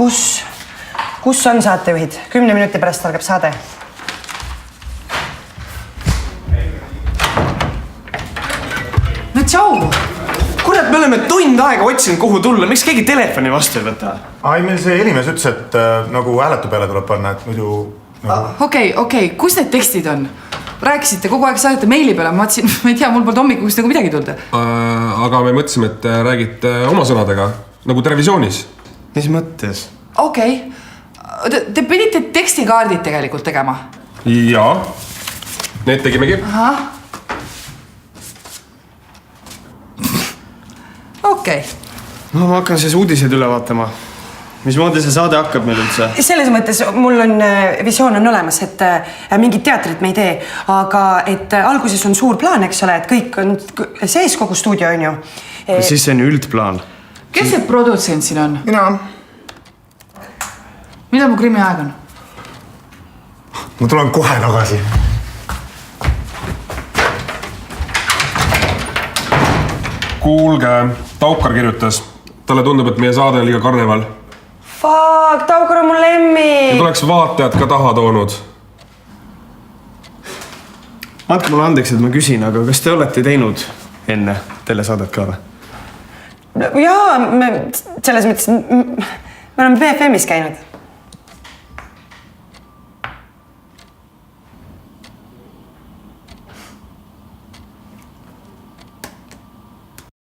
Kus on saatejuhid? 10 minuti pärast algab saade. No tšau! Kurat, me oleme tund aega otsinud, kuhu tulla. Miks keegi telefoni vastu ei võta? Ai, meil see helimees ütles, et nagu hääletu peale tuleb panna, et muidu... Okei, kus need tekstid on? Rääkisite kogu aeg saadete meili peale, ma mõtlesin, ma ei tea, mul polnud hommikust nagu midagi tulda. Aga me mõtlesime, et räägite oma sõnadega, nagu televisioonis. Mis mõttes? Okei. Te pidite tekstikaardid tegelikult tegema? Jaa, need tegimegi. Okei. No ma hakkan siis uudiseid üle vaatama. Mismoodi see saade hakkab meil üldse? Selles mõttes mul on visioon on olemas, et mingit teatrit me ei tee, aga et alguses on suur plaan, eks ole, et kõik on sees kogu stuudio on ju. Siis see on üldplaan. Kes see produtsent siin on? Mina. Mida mu krimi aeg on? Ma tulen kohe tagasi. Kuulge, Taukar kirjutas. Talle tundub, et meie saade on liiga karneval. Fuck, Taukar on mul lemmi! Ja tuleks vaatajad ka taha toonud. Andke mulle andeks, et ma küsin, aga kas te olete teinud enne telesaadet ka või? Jaa, selles mõttes me oleme BFM-is käinud.